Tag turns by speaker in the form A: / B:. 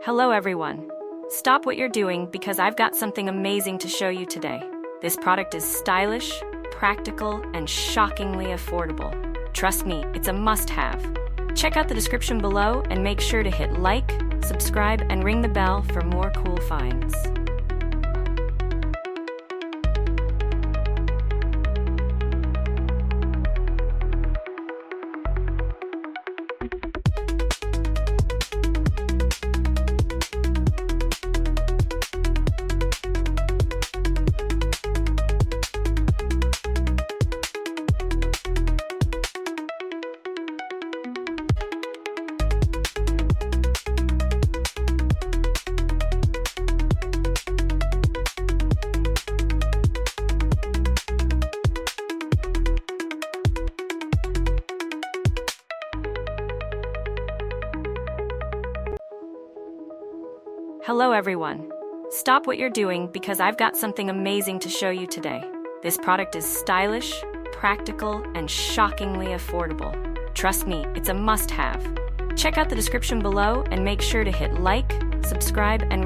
A: Hello everyone. Stop what you're doing because I've got something amazing to show you today. This product is stylish, practical, and shockingly affordable. Trust me, it's a must-have. Check out the description below and make sure to hit like, subscribe, and ring the bell for more cool finds.
B: Hello everyone. Stop what you're doing because I've got something amazing to show you today. This product is stylish, practical, and shockingly affordable. Trust me, it's a must-have. Check out the description below and make sure to hit like, subscribe, and ring